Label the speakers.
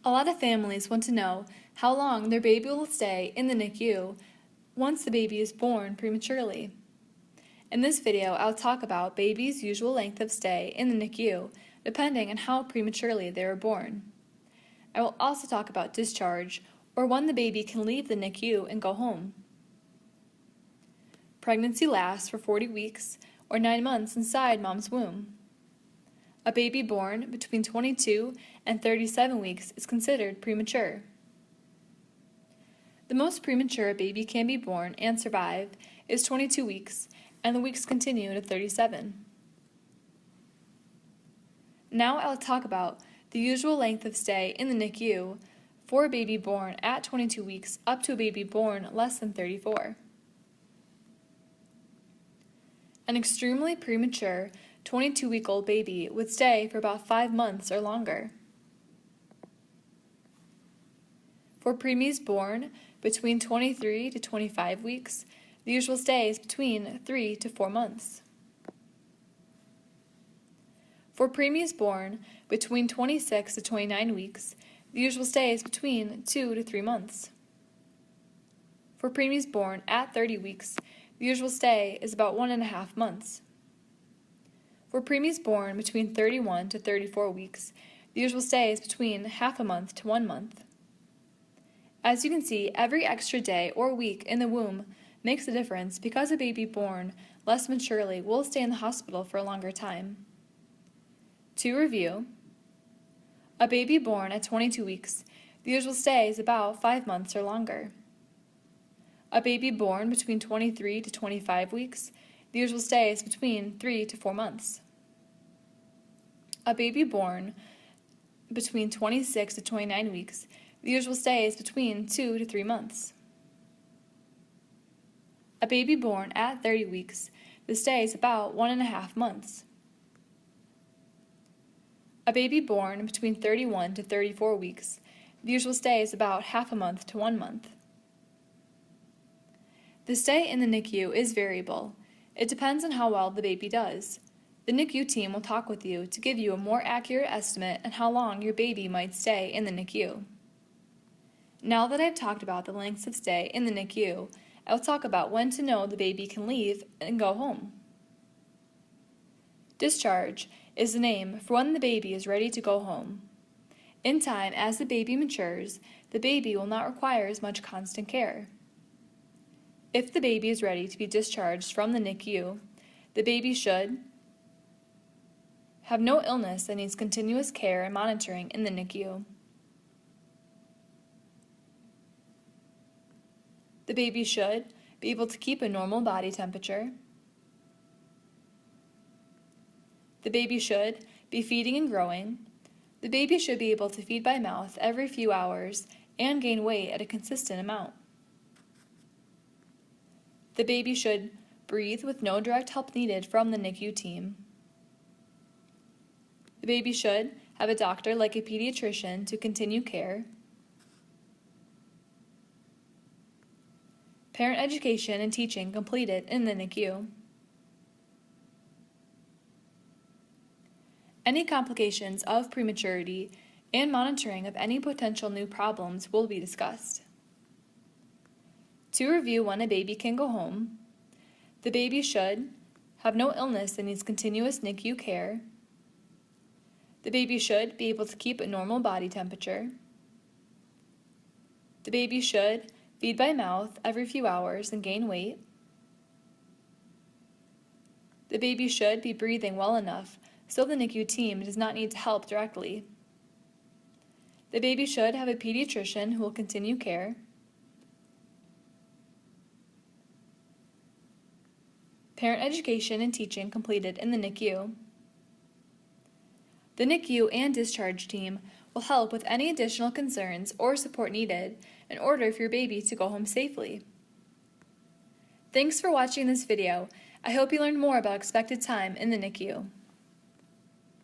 Speaker 1: A lot of families want to know how long their baby will stay in the NICU once the baby is born prematurely. In this video, I'll talk about baby's usual length of stay in the NICU depending on how prematurely they were born. I will also talk about discharge, or when the baby can leave the NICU and go home. Pregnancy lasts for 40 weeks or 9 months inside mom's womb. A baby born between 22 and 37 weeks is considered premature. The most premature a baby can be born and survive is 22 weeks, and the weeks continue to 37. Now I'll talk about the usual length of stay in the NICU for a baby born at 22 weeks up to a baby born less than 34. An extremely premature 22-week-old baby would stay for about 5 months or longer. For preemies born between 23 to 25 weeks, the usual stay is between 3 to 4 months. For preemies born between 26 to 29 weeks, the usual stay is between 2 to 3 months. For preemies born at 30 weeks, the usual stay is about 1.5 months. For preemies born between 31 to 34 weeks, the usual stay is between half a month to 1 month. As you can see, every extra day or week in the womb makes a difference because a baby born less maturely will stay in the hospital for a longer time. To review, a baby born at 22 weeks, the usual stay is about 5 months or longer. A baby born between 23 to 25 weeks, the usual stay is between 3 to 4 months. A baby born between 26 to 29 weeks, the usual stay is between 2 to 3 months. A baby born at 30 weeks, the stay is about 1.5 months. A baby born between 31 to 34 weeks, the usual stay is about half a month to 1 month. The stay in the NICU is variable. It depends on how well the baby does. The NICU team will talk with you to give you a more accurate estimate on how long your baby might stay in the NICU. Now that I've talked about the lengths of stay in the NICU, I'll talk about when to know the baby can leave and go home. Discharge is the name for when the baby is ready to go home. In time, as the baby matures, the baby will not require as much constant care. If the baby is ready to be discharged from the NICU, the baby should have no illness that needs continuous care and monitoring in the NICU. The baby should be able to keep a normal body temperature. The baby should be feeding and growing. The baby should be able to feed by mouth every few hours and gain weight at a consistent amount. The baby should breathe with no direct help needed from the NICU team. The baby should have a doctor like a pediatrician to continue care. Parent education and teaching completed in the NICU. Any complications of prematurity and monitoring of any potential new problems will be discussed. To review when a baby can go home, the baby should have no illness that needs continuous NICU care. The baby should be able to keep a normal body temperature. The baby should feed by mouth every few hours and gain weight. The baby should be breathing well enough so the NICU team does not need to help directly. The baby should have a pediatrician who will continue care. Parent education and teaching completed in the NICU. The NICU and discharge team will help with any additional concerns or support needed in order for your baby to go home safely. Thanks for watching this video. I hope you learned more about expected time in the NICU.